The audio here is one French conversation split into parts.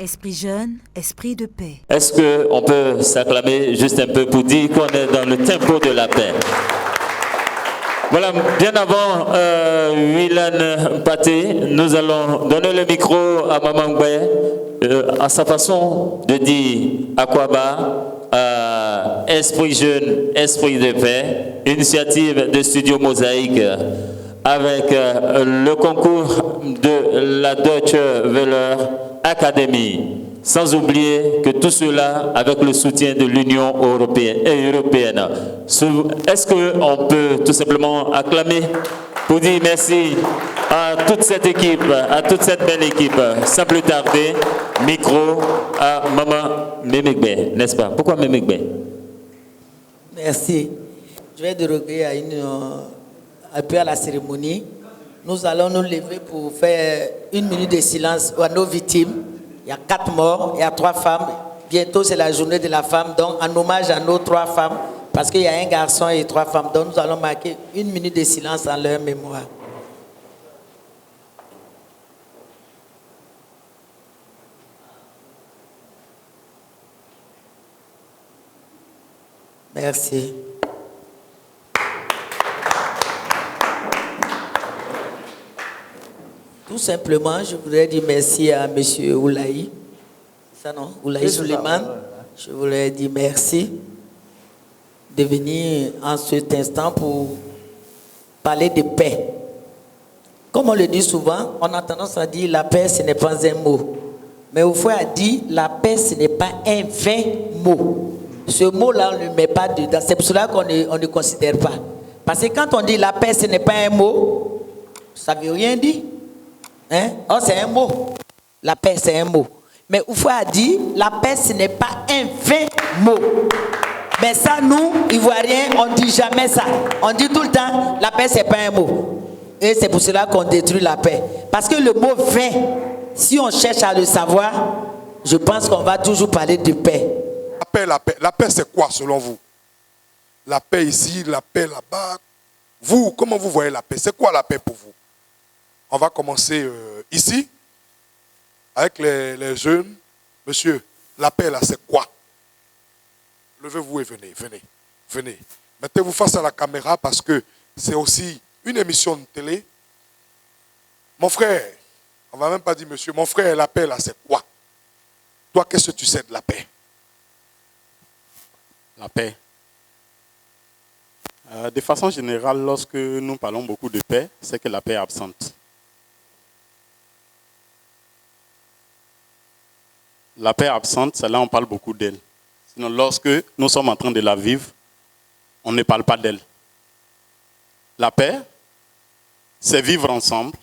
Esprit jeune, esprit de paix. Est-ce qu'on peut s'acclamer juste un peu pour dire qu'on est dans le tempo de la paix? Voilà, bien avant Wilan Paté, nous allons donner le micro à Maman Ngwe à sa façon de dire Akwaba, esprit jeune, esprit de paix, initiative de Studio Mosaïque avec le concours de la Deutsche Welle Academy. Sans oublier que tout cela avec le soutien de l'Union européenne. Est-ce qu'on peut tout simplement acclamer pour dire merci à toute cette équipe, à toute cette belle équipe. Sans plus tarder, micro à Maman Memegbe, n'est-ce pas? Pourquoi Memegbe? Merci. Je vais déroger un peu à la cérémonie. Nous allons nous lever pour faire 1 minute de silence à nos victimes. Il y a 4 morts, il y a 3 femmes. Bientôt, c'est la journée de la femme. Donc, en hommage à nos 3 femmes, parce qu'il y a un garçon et 3 femmes. Donc, nous allons marquer 1 minute de silence en leur mémoire. Merci. Tout simplement, je voudrais dire merci à M. Oulaï. Ça non, Oulaï Suleiman. Je voudrais dire merci de venir en cet instant pour parler de paix. Comme on le dit souvent, on a tendance à dire la paix, ce n'est pas un mot. Mais au fond, a dit la paix, ce n'est pas un vain mot. Ce mot-là, on ne le met pas dedans. C'est pour cela qu'on ne considère pas. Parce que quand on dit la paix, ce n'est pas un mot, ça ne veut rien dire. Hein? Oh, c'est un mot. La paix, c'est un mot. Mais Oufou a dit, la paix, ce n'est pas un vain mot. Mais ça, nous, Ivoiriens, on ne dit jamais ça. On dit tout le temps, la paix, ce n'est pas un mot. Et c'est pour cela qu'on détruit la paix. Parce que le mot vain, si on cherche à le savoir, je pense qu'on va toujours parler de paix. La paix, c'est quoi selon vous? La paix ici, la paix là-bas. Vous, comment vous voyez la paix? C'est quoi la paix pour vous? On va commencer ici, avec les jeunes. Monsieur, la paix là, c'est quoi? Levez-vous et venez. Mettez-vous face à la caméra parce que c'est aussi une émission de télé. Mon frère, on ne va même pas dire monsieur, mon frère, la paix là, c'est quoi? Toi, qu'est-ce que tu sais de la paix? La paix. De façon générale, lorsque nous parlons beaucoup de paix, c'est que la paix est absente. La paix absente, c'est là où on parle beaucoup d'elle. Sinon, lorsque nous sommes en train de la vivre, on ne parle pas d'elle. La paix, c'est vivre ensemble,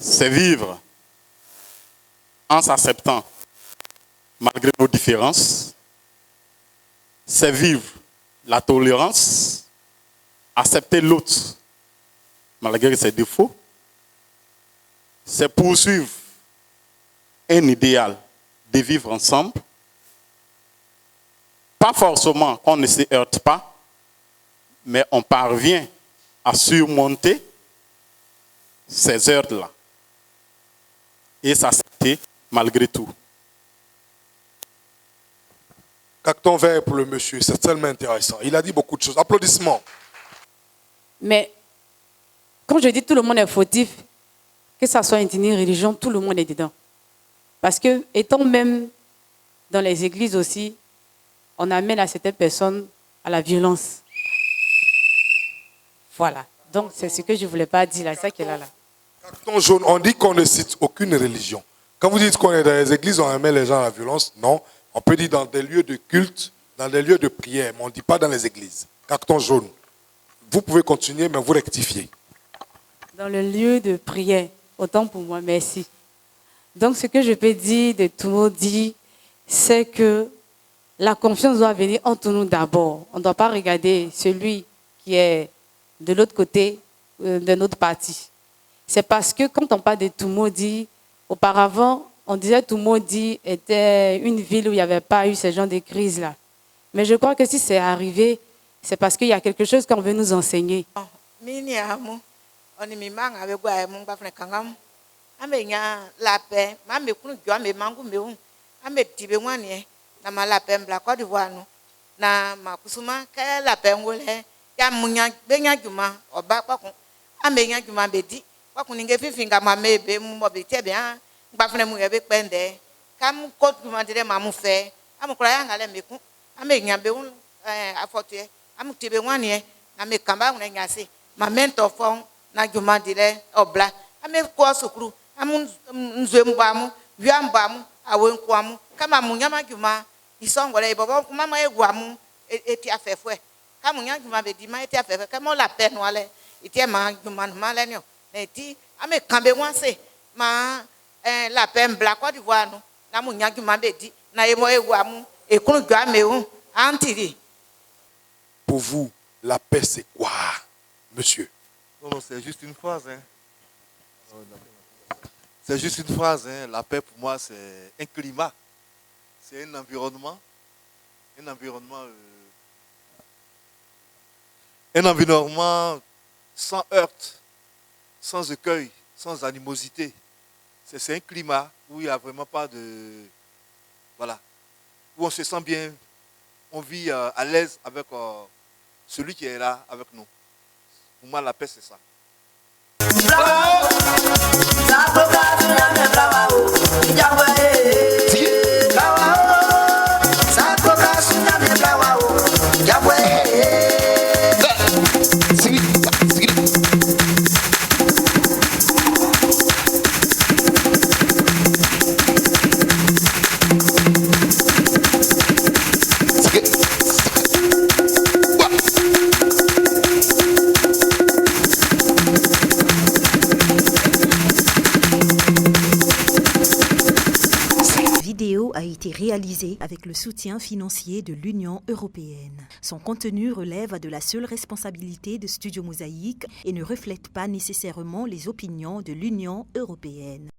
c'est vivre en s'acceptant malgré nos différences, c'est vivre la tolérance, accepter l'autre malgré ses défauts, c'est poursuivre un idéal de vivre ensemble, pas forcément qu'on ne se heurte pas, mais on parvient à surmonter ces heurts-là et s'accepter malgré tout. Carton vert pour le monsieur, c'est tellement intéressant. Il a dit beaucoup de choses. Applaudissements. Mais quand je dis tout le monde est fautif, que ça soit ethnie, religion, tout le monde est dedans. Parce que, étant même dans les églises aussi, on amène à certaines personnes à la violence. Voilà. Donc, c'est ce que je ne voulais pas dire là. C'est ça qui est là. Carton jaune, on dit qu'on ne cite aucune religion. Quand vous dites qu'on est dans les églises, on amène les gens à la violence, non. On peut dire dans des lieux de culte, dans des lieux de prière, mais on ne dit pas dans les églises. Carton jaune. Vous pouvez continuer, mais vous rectifiez. Dans le lieu de prière, autant pour moi, merci. Donc, ce que je peux dire de tout le monde dit, c'est que la confiance doit venir entre nous d'abord. On ne doit pas regarder celui qui est de l'autre côté de notre parti. C'est parce que quand on parle de Toumoudi, auparavant, on disait que Toumoudi était une ville où il n'y avait pas eu ce genre de crise-là. Mais je crois que si c'est arrivé, c'est parce qu'il y a quelque chose qu'on veut nous enseigner. amenya la paix mame kunu jo ame mangu meun ame tibe wanie na ma la paix bla Côte d'Ivoire no na makusuma ka la paix ngole ya munya benya juma oba kwakun amenya juma bedi kwakun ninge fifinga mame be mu mo be tebe an gba fune mu ebe pende kam ko juma dire mamu fe am kura ya ngale meku amenya be un afotue am tibe wanie na me kamba un nyase ma mentor fon na juma dire obla ame ko sukuru am nzembamu wiambamu awenkwamu kama munyama juma isongole bobo mama egwamu eti afefwe kama munyama juma be di ma eti afefwe kama la peine wale eti ma juma ma le nyo eti ame kambe wanse ma la peine bla Côte d'Ivoire no na munyama juma be di na emo egwamu ekunu jwa meun antiri. Pour vous, la paix c'est quoi, monsieur? Non, c'est juste une phrase. Hein. C'est juste une phrase. Hein. La paix pour moi, c'est un climat. C'est un environnement. Un environnement sans heurte, sans écueil, sans animosité. C'est un climat où il n'y a vraiment pas de... Voilà. Où on se sent bien, on vit à l'aise avec celui qui est là avec nous. Pour moi, la paix, c'est ça. A été réalisé avec le soutien financier de l'Union européenne. Son contenu relève de la seule responsabilité de Studio Mosaïque et ne reflète pas nécessairement les opinions de l'Union européenne.